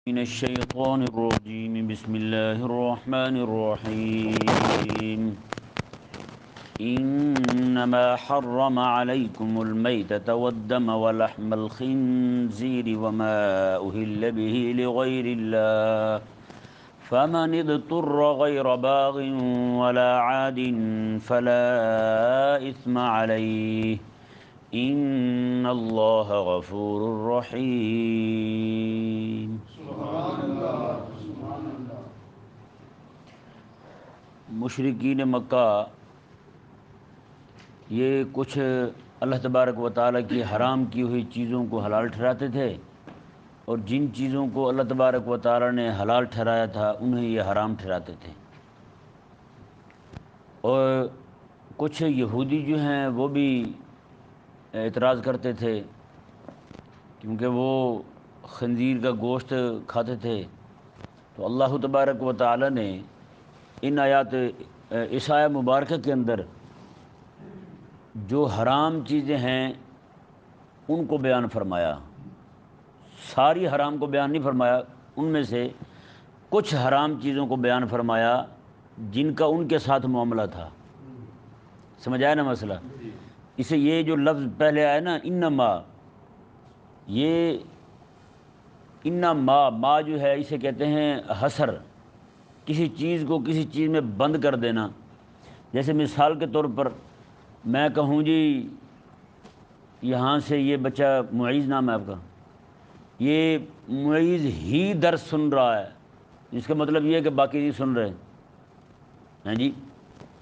من الشيطان الرجيم بسم الله الرحمن الرحيم إنما حرم عليكم الميتة والدم ولحم الخنزير وما أهل به لغير الله فمن اضطر غير باغ ولا عاد فلا إثم عليه إن الله غفور رحيم۔ مشرکین مکہ یہ کچھ اللہ تبارک و تعالیٰ کی حرام کی ہوئی چیزوں کو حلال ٹھہراتے تھے، اور جن چیزوں کو اللہ تبارک و تعالیٰ نے حلال ٹھہرایا تھا انہیں یہ حرام ٹھہراتے تھے۔ اور کچھ یہودی جو ہیں وہ بھی اعتراض کرتے تھے، کیونکہ وہ خنزیر کا گوشت کھاتے تھے۔ تو اللہ تبارک و تعالیٰ نے ان آیات اس آیہ مبارکہ کے اندر جو حرام چیزیں ہیں ان کو بیان فرمایا، ساری حرام کو بیان نہیں فرمایا، ان میں سے کچھ حرام چیزوں کو بیان فرمایا جن کا ان کے ساتھ معاملہ تھا۔ سمجھ آیا نا مسئلہ؟ اسے یہ جو لفظ پہلے آیا نا انما، یہ انما جو ہے اسے کہتے ہیں حصر، کسی چیز کو کسی چیز میں بند کر دینا۔ جیسے مثال کے طور پر میں کہوں جی یہاں سے یہ بچہ معیز نام ہے آپ کا، یہ معیز ہی درس سن رہا ہے، اس کا مطلب یہ ہے کہ باقی نہیں سن رہے ہیں جی،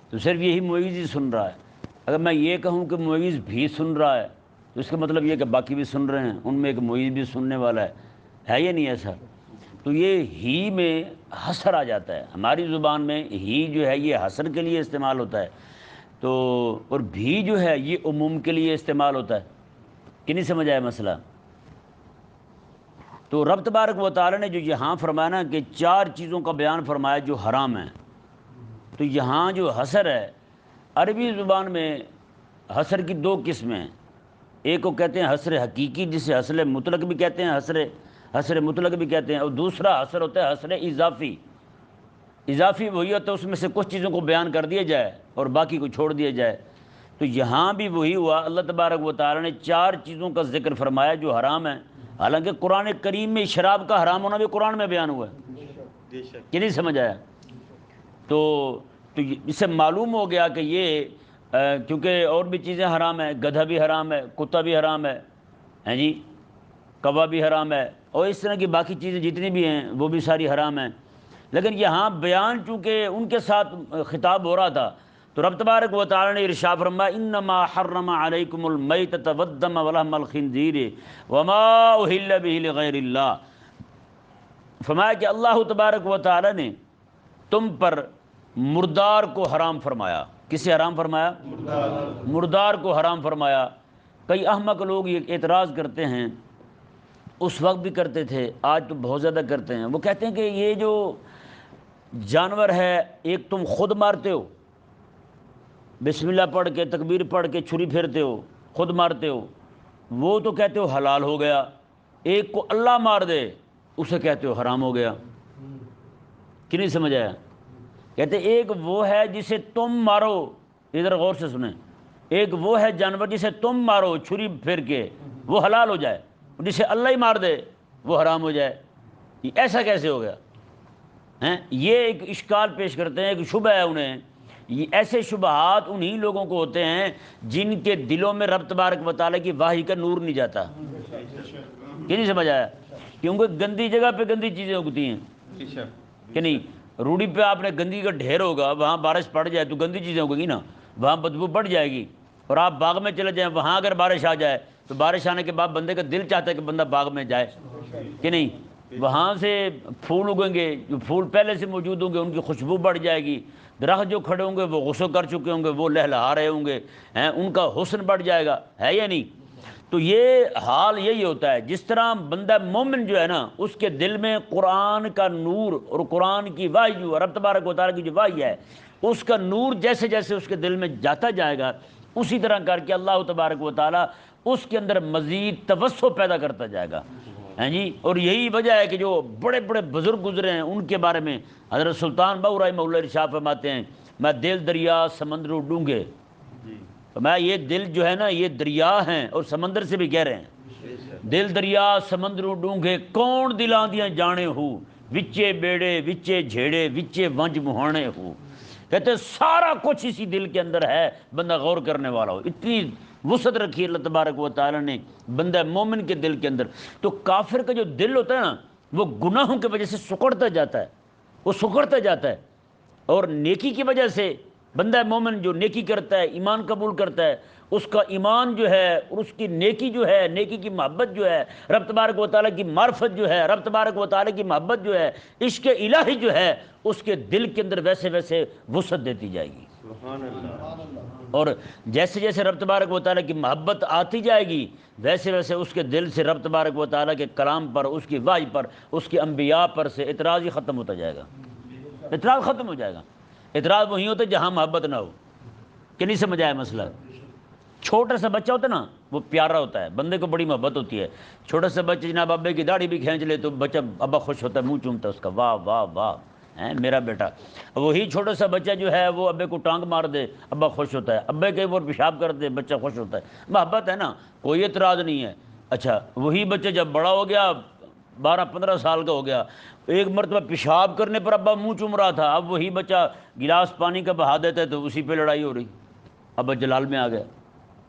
تو صرف یہی معیز ہی سن رہا ہے۔ اگر میں یہ کہوں کہ معیز بھی سن رہا ہے تو اس کا مطلب یہ ہے کہ باقی بھی سن رہے ہیں، ان میں ایک معیز بھی سننے والا ہے یا نہیں ایسا؟ تو یہ ہی میں حصر آ جاتا ہے، ہماری زبان میں ہی جو ہے یہ حصر کے لیے استعمال ہوتا ہے، تو اور بھی جو ہے یہ عموم کے لیے استعمال ہوتا ہے کہ نہیں؟ سمجھ آیا مسئلہ؟ تو رب تبارک و تعالیٰ نے جو یہاں فرمایا نا کہ چار چیزوں کا بیان فرمایا جو حرام ہیں، تو یہاں جو حصر ہے عربی زبان میں حصر کی دو قسمیں ہیں، ایک کو کہتے ہیں حصر حقیقی جسے حصر مطلق بھی کہتے ہیں، حصر مطلق بھی کہتے ہیں، اور دوسرا حصر ہوتا ہے حصر اضافی۔ اضافی وہی ہوتا ہے اس میں سے کچھ چیزوں کو بیان کر دیا جائے اور باقی کو چھوڑ دیا جائے۔ تو یہاں بھی وہی ہوا، اللہ تبارک و تعالیٰ نے چار چیزوں کا ذکر فرمایا جو حرام ہیں، حالانکہ قرآن کریم میں شراب کا حرام ہونا بھی قرآن میں بیان ہوا ہے کہ نہیں؟ سمجھ آیا؟ تو اس سے معلوم ہو گیا کہ یہ کیونکہ اور بھی چیزیں حرام ہیں، گدھا بھی حرام ہے، کتا بھی حرام ہے، ہیں جی، کوا بھی حرام ہے، اور اس طرح کی باقی چیزیں جتنی بھی ہیں وہ بھی ساری حرام ہیں۔ لیکن یہاں بیان چونکہ ان کے ساتھ خطاب ہو رہا تھا تو رب تبارک و تعالی نے ارشاد فرمایا انما حرم علیکم المیتۃ والدم ولحم الخنزیر وما اہل به لغیر اللہ، فرمایا کہ اللہ تبارک و تعالی نے تم پر مردار کو حرام فرمایا۔ کسے حرام فرمایا؟ مردار کو حرام فرمایا۔ کئی احمق لوگ یہ اعتراض کرتے ہیں، اس وقت بھی کرتے تھے، آج تو بہت زیادہ کرتے ہیں، وہ کہتے ہیں کہ یہ جو جانور ہے ایک تم خود مارتے ہو، بسم اللہ پڑھ کے تکبیر پڑھ کے چھری پھیرتے ہو، خود مارتے ہو، وہ تو کہتے ہو حلال ہو گیا، ایک کو اللہ مار دے اسے کہتے ہو حرام ہو گیا کہ نہیں؟ سمجھ آیا؟ کہتے ایک وہ ہے جسے تم مارو، ادھر غور سے سنیں، ایک وہ ہے جانور جسے تم مارو چھری پھیر کے وہ حلال ہو جائے، جسے اللہ ہی مار دے وہ حرام ہو جائے، ایسا کیسے ہو گیا؟ یہ ایک اشکال پیش کرتے ہیں، ایک شبہ ہے انہیں۔ یہ ایسے شبہات انہی لوگوں کو ہوتے ہیں جن کے دلوں میں رب تبارک و تعالیٰ کی وحی کا نور نہیں جاتا کہ نہیں؟ سمجھ آیا؟ کیونکہ گندی جگہ پہ گندی چیزیں اگتی ہیں کہ نہیں؟ روڑی پہ آپ نے گندگی کا ڈھیر ہوگا، وہاں بارش پڑ جائے تو گندی چیزیں ہوگی نا، وہاں بدبو بڑھ جائے گی، اور آپ باغ میں چلے جائیں وہاں اگر بارش آ جائے تو بارش آنے کے بعد بندے کا دل چاہتا ہے کہ بندہ باغ میں جائے کہ نہیں؟ وہاں سے پھول اگیں گے، جو پھول پہلے سے موجود ہوں گے ان کی خوشبو بڑھ جائے گی، درخت جو کھڑے ہوں گے وہ غسل کر چکے ہوں گے وہ لہلہا رہے ہوں گے، ان کا حسن بڑھ جائے گا، ہے یا نہیں؟ تو یہ حال یہی ہوتا ہے، جس طرح بندہ مومن جو ہے نا اس کے دل میں قرآن کا نور اور قرآن کی وحی جو رب تبارک و تعالیٰ کی جو وحی ہے اس کا نور جیسے جیسے اس کے دل میں جاتا جائے گا، اسی طرح کر کے اللہ تبارک و تعالیٰ اس کے اندر مزید توسع پیدا کرتا جائے گا۔ ہیں جی، اور یہی وجہ ہے کہ جو بڑے بڑے بزرگ گزرے ہیں ان کے بارے میں حضرت سلطان بہو رحمہ اللہ ارشاد فرماتے ہیں، میں دل دریا سمندر ڈونگے، میں یہ دل جو ہے نا یہ دریا ہیں اور سمندر سے بھی گہرے ہیں، دل دریا سمندر ڈونگے کون دلاں دیاں جانے ہو، وچے بیڑے وچے جھیڑے وچے ونج مہانے ہو، کہتے ہیں سارا کچھ اسی دل کے اندر ہے، بندہ غور کرنے والا ہو، اتنی وسعت رکھی اللہ تبارک و تعالی نے بندہ مومن کے دل کے اندر۔ تو کافر کا جو دل ہوتا ہے نا وہ گناہوں کی وجہ سے سکڑتا جاتا ہے، وہ سکڑتا جاتا ہے، اور نیکی کی وجہ سے بندہ مومن جو نیکی کرتا ہے، ایمان قبول کرتا ہے، اس کا ایمان جو ہے اور اس کی نیکی جو ہے، نیکی کی محبت جو ہے، رب تبارک و تعالیٰ کی معرفت جو ہے، رب تبارک و تعالیٰ کی محبت جو ہے، عشق الہی جو ہے، اس کے دل کے اندر ویسے ویسے وسعت دیتی جائے گی۔ سبحان اللہ۔ اور جیسے جیسے رب تبارک و تعالیٰ کی محبت آتی جائے گی ویسے ویسے اس کے دل سے رب تبارک و تعالیٰ کے کلام پر، اس کی وحی پر، اس کے انبیاء پر سے اعتراض ہی ختم ہوتا جائے گا، اعتراض ختم ہو جائے گا۔ اعتراض وہیں ہوتا ہے جہاں محبت نہ ہو۔ کہ نہیں سمجھ آیا مسئلہ؟ چھوٹا سا بچہ ہوتا ہے نا وہ پیارا ہوتا ہے، بندے کو بڑی محبت ہوتی ہے، چھوٹا سا بچہ جناب ابے کی داڑھی بھی کھینچ لے تو بچہ ابا خوش ہوتا ہے، منہ چومتا ہے اس کا، واہ واہ واہ ہیں میرا بیٹا۔ وہی چھوٹا سا بچہ جو ہے وہ ابے کو ٹانگ مار دے ابا خوش ہوتا ہے، ابے کے اوپر پیشاب کر دے بچہ خوش ہوتا ہے، محبت ہے نا، کوئی اعتراض نہیں ہے۔ اچھا وہی بچہ جب بڑا ہو گیا 12-15 سال کا ہو گیا، ایک مرتبہ پیشاب کرنے پر ابا منہ چوم رہا تھا، اب وہی بچہ گلاس پانی کا بہا دیتا ہے تو اسی پہ لڑائی ہو رہی، ابا جلال میں آ گیا،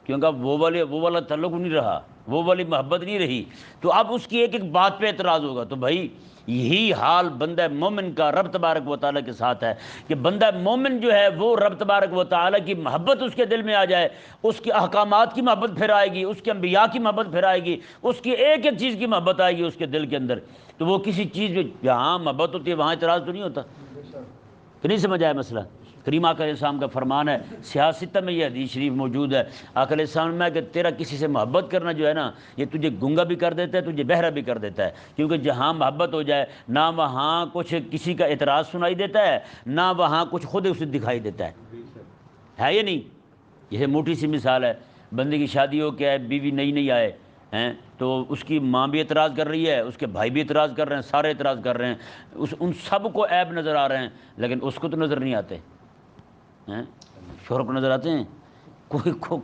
کیونکہ اب وہ والا تعلق نہیں رہا، وہ والی محبت نہیں رہی، تو اب اس کی ایک ایک بات پہ اعتراض ہوگا۔ تو بھائی یہی حال بندہ مومن کا رب تبارک و تعالیٰ کے ساتھ ہے کہ بندہ مومن جو ہے وہ رب تبارک و تعالیٰ کی محبت اس کے دل میں آ جائے، اس کے احکامات کی محبت پھر آئے گی، اس کے انبیاء کی محبت پھر آئے گی، اس کی ایک ایک چیز کی محبت آئے گی اس کے دل کے اندر، تو وہ کسی چیز میں جہاں محبت ہوتی ہے وہاں اعتراض تو نہیں ہوتا۔ کہ نہیں سمجھ آیا مسئلہ؟ کریم آقا علیہ السلام کا فرمان ہے، سیاستہ میں یہ حدیث شریف موجود ہے، آقا علیہ السلام میں کہ تیرا کسی سے محبت کرنا جو ہے نا یہ تجھے گنگا بھی کر دیتا ہے، تجھے بہرا بھی کر دیتا ہے، کیونکہ جہاں محبت ہو جائے نہ وہاں کچھ کسی کا اعتراض سنائی دیتا ہے نہ وہاں کچھ خود اسے دکھائی دیتا ہے یہ نہیں؟ یہ موٹی سی مثال ہے، بندے کی شادی ہو کے ہے، بیوی نئی نئی آئے ہیں تو اس کی ماں بھی اعتراض کر رہی ہے، اس کے بھائی بھی اعتراض کر رہے ہیں، سارے اعتراض کر رہے ہیں، ان سب کو عیب نظر آ رہے ہیں لیکن اس کو تو نظر نہیں آتے ہیں، شوہر کو نظر آتے ہیں،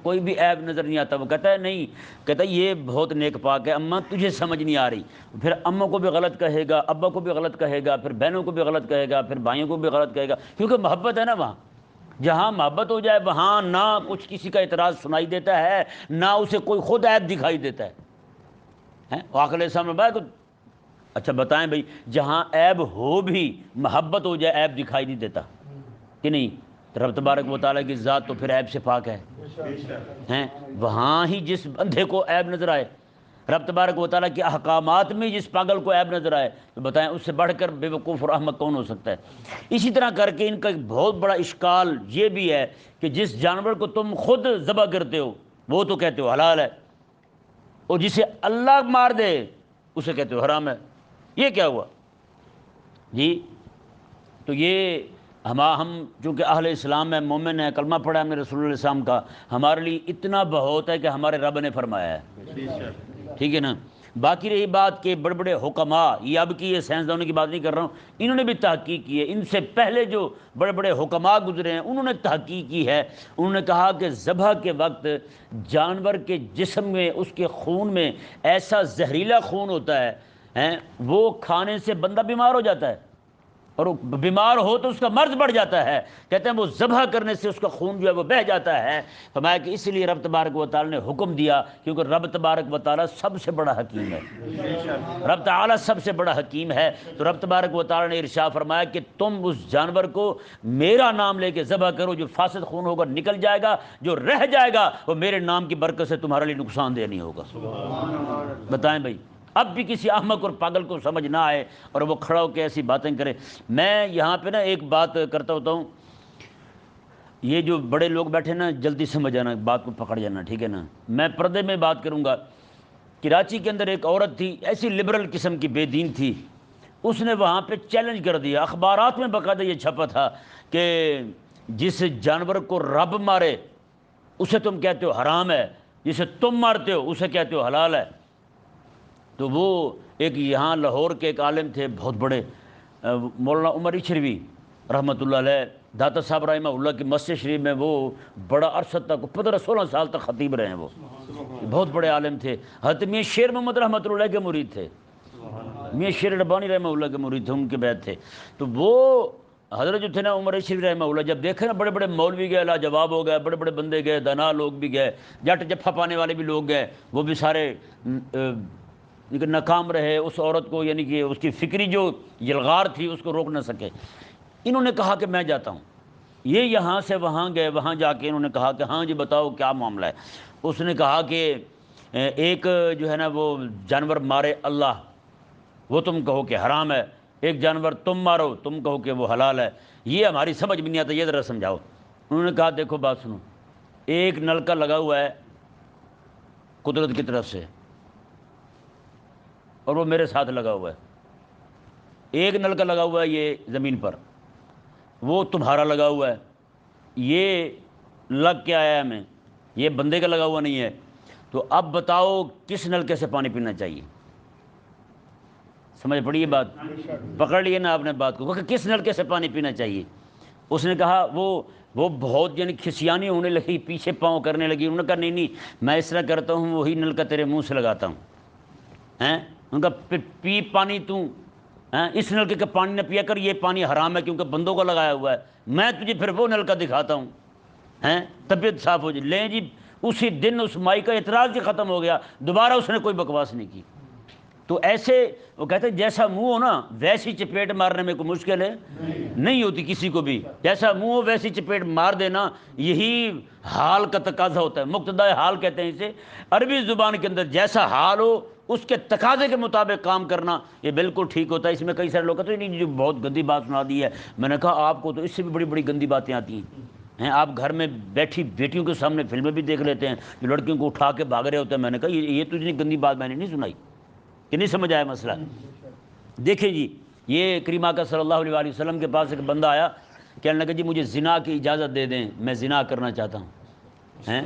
کوئی بھی عیب نظر نہیں آتا، وہ کہتا ہے نہیں، کہتا ہے یہ بہت نیک پاک ہے، اماں تجھے سمجھ نہیں آ رہی، پھر اماں کو بھی غلط کہے گا، ابا کو بھی غلط کہے گا، پھر بہنوں کو بھی غلط کہے گا، پھر بھائیوں کو بھی غلط کہے گا، کیونکہ محبت ہے نا وہاں، جہاں محبت ہو جائے وہاں نہ کچھ کسی کا اعتراض سنائی دیتا ہے نہ اسے کوئی خود عیب دکھائی دیتا ہے۔ آقا علیہ السلام نے اچھا بتائیں بھائی جہاں عیب ہو بھی محبت ہو جائے عیب دکھائی نہیں دیتا کہ نہیں؟ رب تبارک و تعالیٰ کی ذات تو پھر عیب سے پاک ہے، وہاں ہی جس بندے کو عیب نظر آئے، رب تبارک و تعالیٰ کے احکامات میں جس پاگل کو عیب نظر آئے تو بتائیں اس سے بڑھ کر بے وقوف اور احمق کون ہو سکتا ہے؟ اسی طرح کر کے ان کا ایک بہت بڑا اشکال یہ بھی ہے کہ جس جانور کو تم خود ذبح کرتے ہو وہ تو کہتے ہو حلال ہے، اور جسے اللہ مار دے اسے کہتے ہو حرام ہے، یہ کیا ہوا جی؟ تو یہ ہم چونکہ اہل اسلام ہے، مومن ہے، کلمہ پڑھا ہم نے رسول اللہ علیہ السلام کا، ہمارے لیے اتنا بہت ہے کہ ہمارے رب نے فرمایا ہے، ٹھیک ہے نا؟ باقی رہی بات کہ بڑے بڑے حکماء، یہ اب کی یہ سائنسدانوں کی بات نہیں کر رہا ہوں، انہوں نے بھی تحقیق کی ہے، ان سے پہلے جو بڑے بڑے حکماء گزرے ہیں انہوں نے تحقیق کی ہے، انہوں نے کہا کہ ذبح کے وقت جانور کے جسم میں اس کے خون میں ایسا زہریلا خون ہوتا ہے وہ کھانے سے بندہ بیمار ہو جاتا ہے، اور بیمار ہو تو اس کا مرض بڑھ جاتا ہے، کہتے ہیں وہ ذبح کرنے سے اس کا خون جو ہے وہ بہہ جاتا ہے، فرمایا کہ اس لیے رب تبارک و تعالیٰ نے حکم دیا، کیونکہ رب تبارک و تعالیٰ سب سے بڑا حکیم ہے، رب تعالیٰ سب سے بڑا حکیم ہے، تو رب تبارک و تعالیٰ نے ارشاد فرمایا کہ تم اس جانور کو میرا نام لے کے ذبح کرو، جو فاسد خون ہوگا نکل جائے گا، جو رہ جائے گا وہ میرے نام کی برکت سے تمہارے لیے نقصان دہ نہیں ہوگا۔ بتائیں بھائی اب بھی کسی احمق اور پاگل کو سمجھ نہ آئے اور وہ کھڑا ہو کے ایسی باتیں کرے۔ میں یہاں پہ نا ایک بات کرتا ہوتا ہوں، یہ جو بڑے لوگ بیٹھے نا جلدی سمجھ جانا، بات کو پکڑ جانا، ٹھیک ہے نا؟ میں پردے میں بات کروں گا۔ کراچی کے اندر ایک عورت تھی، ایسی لبرل قسم کی بے دین تھی، اس نے وہاں پہ چیلنج کر دیا، اخبارات میں باقاعدہ یہ چھپا تھا کہ جس جانور کو رب مارے اسے تم کہتے ہو حرام ہے، جسے تم مارتے ہو اسے کہتے ہو حلال ہے۔ تو وہ ایک یہاں لاہور کے ایک عالم تھے بہت بڑے، مولانا عمر اشروی رحمۃ اللہ علیہ، داتا صاحب رحمہ اللہ کی مسجد شریف میں وہ بڑا عرصہ تک 15-16 سال تک خطیب رہے ہیں، وہ بہت بڑے عالم تھے۔ حضرت میاں شیر محمد رحمۃ اللہ کے مرید تھے، میاں شیر ربانی رحمہ اللہ کے مرید تھے، ان کے بیت تھے۔ تو وہ حضرت جو تھے نا عمر اشروی رحمہ اللہ، جب دیکھے نا بڑے بڑے مولوی گئے، لاجواب ہو گئے، بڑے بڑے بندے گئے، دانا لوگ بھی گئے، جٹ جفا پانے والے بھی لوگ گئے، وہ بھی سارے ناکام رہے اس عورت کو، یعنی کہ اس کی فکری جو یلغار تھی اس کو روک نہ سکے۔ انہوں نے کہا کہ میں جاتا ہوں، یہ یہاں سے وہاں گئے، وہاں جا کے انہوں نے کہا کہ ہاں جی بتاؤ کیا معاملہ ہے۔ اس نے کہا کہ ایک جو ہے نا وہ جانور مارے اللہ، وہ تم کہو کہ حرام ہے، ایک جانور تم مارو، تم کہو کہ وہ حلال ہے، یہ ہماری سمجھ میں نہیں آتا، یہ ذرا سمجھاؤ۔ انہوں نے کہا دیکھو بات سنو، ایک نلکا لگا ہوا ہے قدرت کی طرف سے اور وہ میرے ساتھ لگا ہوا ہے، ایک نلکا لگا ہوا ہے یہ زمین پر، وہ تمہارا لگا ہوا ہے، یہ لگ کے آیا ہے ہمیں، یہ بندے کا لگا ہوا نہیں ہے۔ تو اب بتاؤ کس نلکے سے پانی پینا چاہیے؟ سمجھ پڑی یہ بات؟ پکڑ لیے نا آپ نے بات کو کہ کس نلکے سے پانی پینا چاہیے؟ اس نے کہا وہ بہت یعنی کھسیانی ہونے لگی، پیچھے پاؤں کرنے لگی۔ انہوں نے کہا نہیں میں اس طرح کرتا ہوں، وہی نلکا تیرے منہ سے لگاتا ہوں۔ ان کا پی پانی تو اس نلکے کا پانی نہ پیا کر، یہ پانی حرام ہے کیونکہ بندوں کا لگایا ہوا ہے، میں تجھے پھر وہ نلکا دکھاتا ہوں، طبیعت صاف ہو جائے۔ لیں جی، اسی دن اس مائی کا اعتراض ہی ختم ہو گیا، دوبارہ اس نے کوئی بکواس نہیں کی۔ تو ایسے وہ کہتے ہیں جیسا منہ ہو نا ویسی چپیٹ مارنے میں کوئی مشکل ہے نہیں ہوتی کسی کو بھی، جیسا منہ ہو ویسی چپیٹ مار دینا، یہی حال کا تقاضا ہوتا ہے، مقتضائے حال کہتے ہیں اسے عربی زبان کے اندر۔ جیسا حال ہو اس کے تقاضے کے مطابق کام کرنا، یہ بالکل ٹھیک ہوتا ہے۔ اس میں کئی سارے لوگ کہتے ہیں نہیں جو بہت گندی بات سنا دی ہے، میں نے کہا آپ کو تو اس سے بھی بڑی بڑی گندی باتیں آتی ہیں۔ آپ گھر میں بیٹھی بیٹیوں کے سامنے فلمیں بھی دیکھ لیتے ہیں جو لڑکیوں کو اٹھا کے بھاگ رہے ہوتے ہیں۔ میں نے کہا یہ تجھے گندی بات میں نے نہیں سنائی، کہ نہیں سمجھ آیا مسئلہ؟ دیکھیں جی، یہ کریم آقا صلی اللہ علیہ وسلم کے پاس ایک بندہ آیا، کہنے لگا جی مجھے زنا کی اجازت دے دیں، میں زنا کرنا چاہتا ہوں۔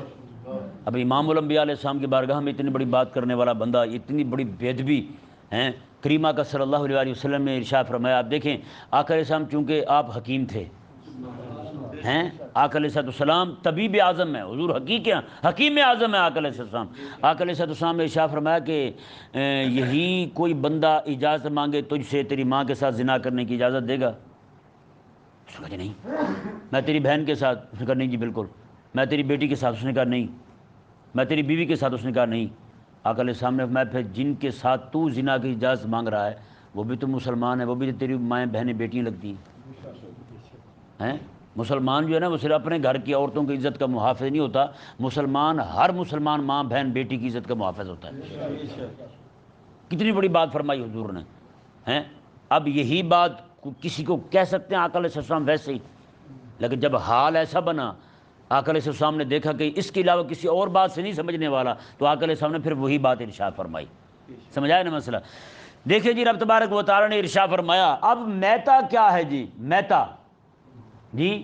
اب امام الانبیاء علیہ السلام کی بارگاہ میں اتنی بڑی بات کرنے والا بندہ، اتنی بڑی بے ادبی، کریم آقا صلی اللہ علیہ وسلم نے ارشاد فرمایا۔ آپ دیکھیں آقا علیہ السلام چونکہ آپ حکیم تھے، آقا علیہ السلام طبیب اعظم ہے، حضور حکیم اعظم ہے آقا علیہ السلام۔ آقا علیہ السلام نے ارشاد فرمایا کہ یہی کوئی بندہ اجازت مانگے تجھ سے تیری ماں کے ساتھ زنا کرنے کی اجازت دے گا؟ اس نے کہا جی نہیں۔ میں تیری بہن کے ساتھ؟ اس نے کہا نہیں جی بالکل۔ میں تیری بیٹی کے ساتھ؟ اس نے کہا نہیں۔ میں تیری بیوی کے ساتھ؟ اس نے کہا نہیں۔ آقا علیہ السلام نے فرمایا پھر جن کے ساتھ تو زنا کی اجازت مانگ رہا ہے وہ بھی تو مسلمان ہے، وہ بھی تو تیری مائیں بہنیں بیٹیاں لگتی ہیں۔ مسلمان جو ہے نا وہ صرف اپنے گھر کی عورتوں کی عزت کا محافظ نہیں ہوتا، مسلمان ہر مسلمان ماں بہن بیٹی کی عزت کا محافظ ہوتا ہے۔ کتنی بڑی بات فرمائی حضور نے۔ اب یہی بات کسی کو کہہ سکتے ہیں آقا علیہ السلام ویسے ہی، لیکن جب حال ایسا بنا، آقا علیہ السلام نے دیکھا کہ اس کے علاوہ کسی اور بات سے نہیں سمجھنے والا، تو آقا علیہ السلام نے پھر وہی بات ارشاد فرمائی۔ سمجھایا نا مسئلہ؟ دیکھیں جی رب تبارک و تعالیٰ نے ارشاد فرمایا۔ اب میتا کیا ہے جی؟ میتا جی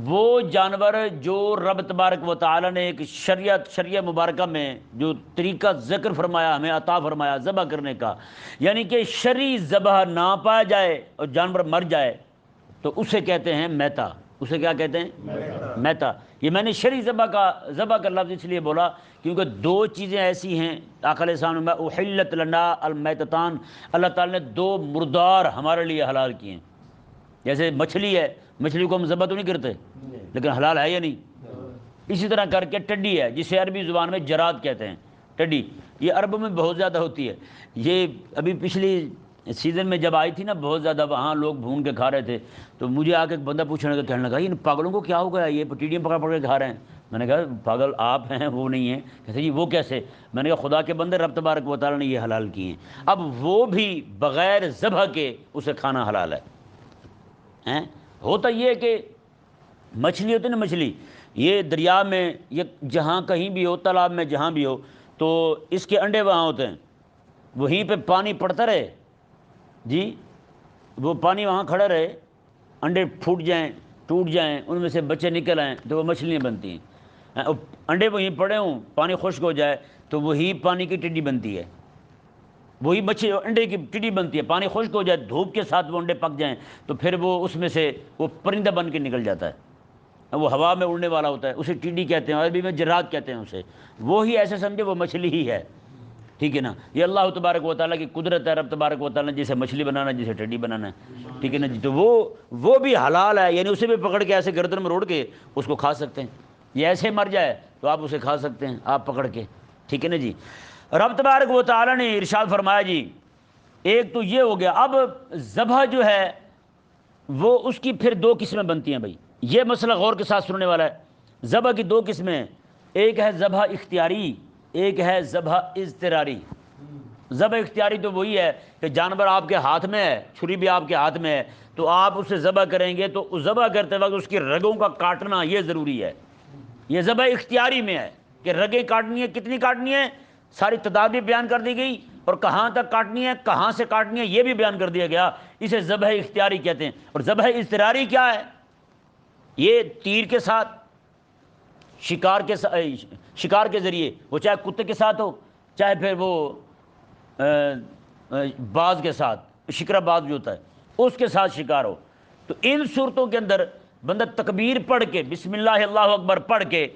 وہ جانور جو رب تبارک و تعالیٰ نے ایک شریعہ مبارکہ میں جو طریقہ ذکر فرمایا، ہمیں عطا فرمایا ذبح کرنے کا، یعنی کہ شرعی ذبح نہ پایا جائے اور جانور مر جائے تو اسے کہتے ہیں میتا۔ اسے کیا کہتے ہیں؟ میتا۔ یہ میں نے شرعی ذبح کا لفظ اس لیے بولا کیونکہ دو چیزیں ایسی ہیں آقا علیہ السلام نے احلت لنا المیتتان، اللہ تعالیٰ نے دو مردار ہمارے لیے حلال کیے ہیں۔ جیسے مچھلی ہے، مچھلی کو ہم ذبح تو نہیں کرتے لیکن حلال ہے یا نہیں؟ اسی طرح کر کے ٹڈی ہے جسے عربی زبان میں جراد کہتے ہیں، ٹڈی، یہ عربوں میں بہت زیادہ ہوتی ہے۔ یہ ابھی پچھلی سیزن میں جب آئی تھی نا بہت زیادہ، وہاں لوگ بھون کے کھا رہے تھے، تو مجھے آ کے ایک بندہ پوچھنے کا، کہنے لگا ان پاگلوں کو کیا ہو گیا، یہ ٹڈیاں پکڑ پکڑ کے کھا رہے ہیں۔ میں نے کہا پاگل آپ ہیں وہ نہیں ہیں۔ کہتے جی وہ کیسے؟ میں نے کہا خدا کے بندے رب تبارک و تعالیٰ نے یہ حلال کیے ہیں، اب وہ بھی بغیر ذبح کے اسے کھانا حلال ہے۔ ہوتا یہ کہ مچھلی ہوتی ہے نا، مچھلی یہ دریا میں یہ جہاں کہیں بھی ہو، تالاب میں جہاں بھی ہو، تو اس کے انڈے وہاں ہوتے ہیں، وہیں پہ پانی پڑتا رہے جی، وہ پانی وہاں کھڑا رہے، انڈے پھوٹ جائیں ٹوٹ جائیں ان میں سے بچے نکل آئیں تو وہ مچھلیاں بنتی ہیں۔ انڈے وہیں پڑے ہوں، پانی خشک ہو جائے تو وہی پانی کی ٹڈی بنتی ہے۔ وہی مچھلی انڈے کی ٹڈی بنتی ہے، پانی خشک ہو جائے، دھوپ کے ساتھ وہ انڈے پک جائیں تو پھر وہ اس میں سے وہ پرندہ بن کے نکل جاتا ہے، وہ ہوا میں اڑنے والا ہوتا ہے، اسے ٹڈی کہتے ہیں، عربی میں جراد کہتے ہیں اسے، وہی ایسے سمجھے وہ مچھلی ہی ہے، ٹھیک ہے نا۔ یہ اللہ تبارک و تعالیٰ کی قدرت ہے، رب تبارک و تعالیٰ نے جسے مچھلی بنانا ہے، جسے ٹڈی بنانا ہے، ٹھیک ہے نا جی۔ تو وہ بھی حلال ہے، یعنی اسے بھی پکڑ کے ایسے گردن میں روڑ کے اس کو کھا سکتے ہیں، یہ ایسے مر جائے تو آپ اسے کھا سکتے ہیں آپ پکڑ کے، ٹھیک ہے نا جی۔ رب تبارک و تعالیٰ نے ارشاد فرمایا جی، ایک تو یہ ہو گیا، اب ذبح جو ہے وہ اس کی پھر دو قسمیں بنتی ہیں بھائی، یہ مسئلہ غور کے ساتھ سننے والا ہے۔ ذبح کی دو قسمیں، ایک ہے ذبح اختیاری، ایک ہے ذبح اضطراری۔ ذبح اختیاری تو وہی ہے کہ جانور آپ کے ہاتھ میں ہے، چھری بھی آپ کے ہاتھ میں ہے، تو آپ اسے ذبح کریں گے تو ذبح کرتے وقت اس کی رگوں کا کاٹنا یہ ضروری ہے، یہ ذبح اختیاری میں ہے کہ رگیں کاٹنی ہے، کتنی کاٹنی ہے، ساری تعداد بھی بیان کر دی گئی، اور کہاں تک کاٹنی ہے، کہاں سے کاٹنی ہے یہ بھی بیان کر دیا گیا، اسے ذبح اختیاری کہتے ہیں۔ اور ذبح اضطراری کیا ہے؟ یہ تیر کے ساتھ، شکار کے ذریعے، وہ چاہے کتے کے ساتھ ہو، چاہے پھر وہ باز کے ساتھ، شکرہ باز جو ہوتا ہے اس کے ساتھ شکار ہو، تو ان صورتوں کے اندر بندہ تکبیر پڑھ کے، بسم اللہ اللہ اکبر پڑھ کے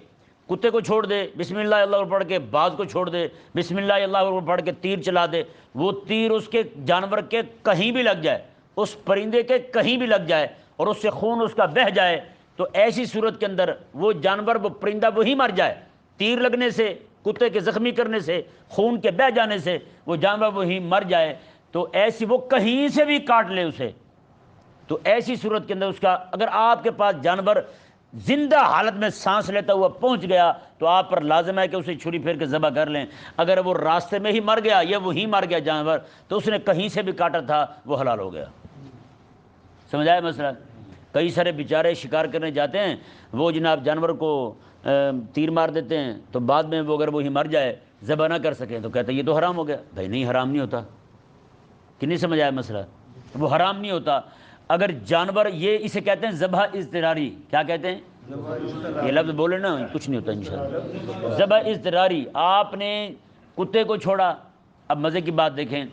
کتے کو چھوڑ دے، بسم اللہ اللہ اکبر پڑھ کے باز کو چھوڑ دے، بسم اللہ اللہ اکبر پڑھ کے تیر چلا دے، وہ تیر اس کے جانور کے کہیں بھی لگ جائے، اس پرندے کے کہیں بھی لگ جائے اور اس سے خون اس کا بہہ جائے، تو ایسی صورت کے اندر وہ جانور، وہ پرندہ وہی مر جائے، تیر لگنے سے، کتے کے زخمی کرنے سے، خون کے بہہ جانے سے وہ جانور وہی مر جائے، تو ایسی وہ کہیں سے بھی کاٹ لے اسے، تو ایسی صورت کے اندر اس کا، اگر آپ کے پاس جانور زندہ حالت میں سانس لیتا ہوا پہنچ گیا تو آپ پر لازم ہے کہ اسے چھری پھیر کے ذبح کر لیں۔ اگر وہ راستے میں ہی مر گیا یا وہی مر گیا جانور تو اس نے کہیں سے بھی کاٹا تھا وہ حلال ہو گیا۔ سمجھ آیا مسئلہ؟ کئی سارے بیچارے شکار کرنے جاتے ہیں، وہ جناب جانور کو تیر مار دیتے ہیں، تو بعد میں وہ اگر وہی مر جائے، ذبح نہ کر سکیں تو کہتے ہیں یہ تو حرام ہو گیا۔ بھائی نہیں، حرام نہیں ہوتا، کہ نہیں سمجھ آیا مسئلہ؟ وہ حرام نہیں ہوتا۔ اگر جانور، یہ اسے کہتے ہیں ذبح اضطراری، کیا کہتے ہیں؟ یہ لفظ بولے نا کچھ نہیں ہوتا انشاءاللہ۔ ذبح اضطراری، آپ نے کتے کو چھوڑا، اب مزے کی بات دیکھیں،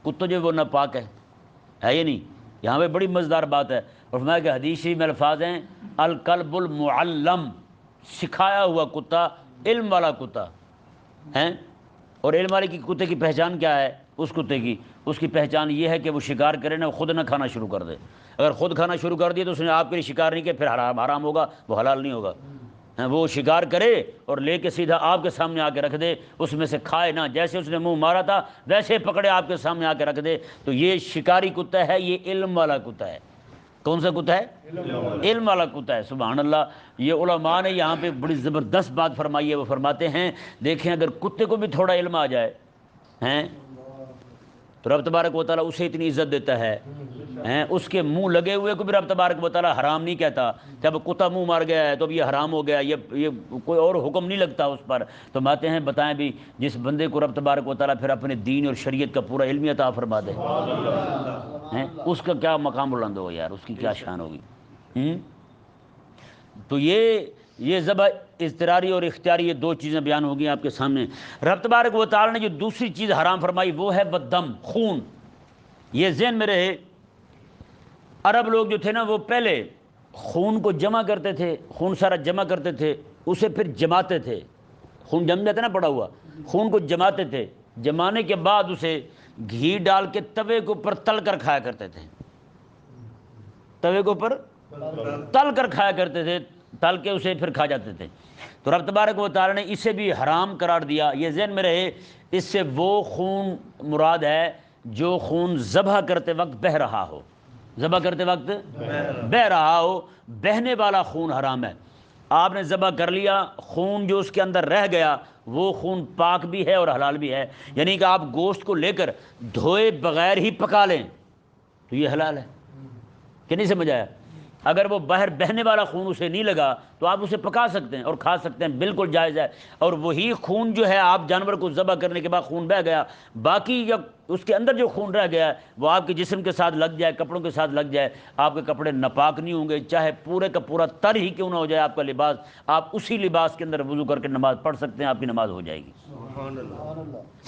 کتا جو وہ ناپاک ہے یا نہیں؟ یہاں پہ بڑی مزیدار بات ہے، اور فرمایا کہ حدیث شریف میں الفاظ ہیں الکلب المعلم، سکھایا ہوا کتا، علم والا کتا ہے۔ اور علم والے کی کتے کی پہچان کیا ہے؟ اس کی پہچان یہ ہے کہ وہ شکار کرے نا، خود نہ کھانا شروع کر دے۔ اگر خود کھانا شروع کر دیا تو اس نے آپ کے لیے شکار نہیں کیا، پھر حرام ہوگا، وہ حلال نہیں ہوگا۔ وہ شکار کرے اور لے کے سیدھا آپ کے سامنے آ کے رکھ دے، اس میں سے کھائے نہ، جیسے اس نے منہ مارا تھا ویسے پکڑے آپ کے سامنے آ کے رکھ دے، تو یہ شکاری کتا ہے، یہ علم والا کتا ہے۔ کون سا کتا ہے؟ علم والا کتا ہے۔ سبحان اللہ، یہ علماء نے یہاں پہ بڑی زبردست بات فرمائی ہے، وہ فرماتے ہیں دیکھیں اگر کتے کو بھی تھوڑا علم آ جائے ہیں تو رب تبارک و تعالیٰ اسے اتنی عزت دیتا ہے، اس کے منہ لگے ہوئے کو بھی رب تبارک و تعالیٰ حرام نہیں کہتا کہ اب کتا منہ مار گیا ہے تو اب یہ حرام ہو گیا، یہ کوئی اور حکم نہیں لگتا اس پر۔ تو باتیں ہیں، بتائیں بھی، جس بندے کو رب تبارک و تعالیٰ پھر اپنے دین اور شریعت کا پورا علم عطا فرما دے، اس کا کیا مقام بلند ہوگا یار، اس کی کیا شان ہوگی۔ تو یہ ذبح اضطراری اور اختیاری، یہ دو چیزیں بیان ہو گئی آپ کے سامنے۔ رب تبارک و تعالیٰ نے جو دوسری چیز حرام فرمائی وہ ہے بدم، خون۔ یہ ذہن میں رہے، عرب لوگ جو تھے نا وہ پہلے خون کو جمع کرتے تھے، خون سارا جمع کرتے تھے، اسے پھر جماتے تھے، خون جم جاتا نا پڑا ہوا، خون کو جماتے تھے، جمانے کے بعد اسے گھی ڈال کے توے کے اوپر تل کر کھایا کرتے تھے، توے کے اوپر تل کر کھایا کرتے تھے، تل کے اسے پھر کھا جاتے تھے۔ تو رب تبارک و تعالیٰ نے اسے بھی حرام قرار دیا۔ یہ ذہن میں رہے، اس سے وہ خون مراد ہے جو خون ذبح کرتے وقت بہہ رہا ہو، ذبح کرتے وقت بہہ رہا ہو، بہنے والا خون حرام ہے۔ آپ نے ذبح کر لیا، خون جو اس کے اندر رہ گیا وہ خون پاک بھی ہے اور حلال بھی ہے، یعنی کہ آپ گوشت کو لے کر دھوئے بغیر ہی پکا لیں تو یہ حلال ہے، کہ نہیں سمجھ آیا؟ اگر وہ باہر بہنے والا خون اسے نہیں لگا تو آپ اسے پکا سکتے ہیں اور کھا سکتے ہیں، بالکل جائز ہے۔ اور وہی خون جو ہے، آپ جانور کو ذبح کرنے کے بعد خون بہہ گیا، باقی جب اس کے اندر جو خون رہ گیا وہ آپ کے جسم کے ساتھ لگ جائے، کپڑوں کے ساتھ لگ جائے، آپ کے کپڑے ناپاک نہیں ہوں گے، چاہے پورے کا پورا تر ہی کیوں نہ ہو جائے آپ کا لباس، آپ اسی لباس کے اندر وضو کر کے نماز پڑھ سکتے ہیں، آپ کی نماز ہو جائے گی۔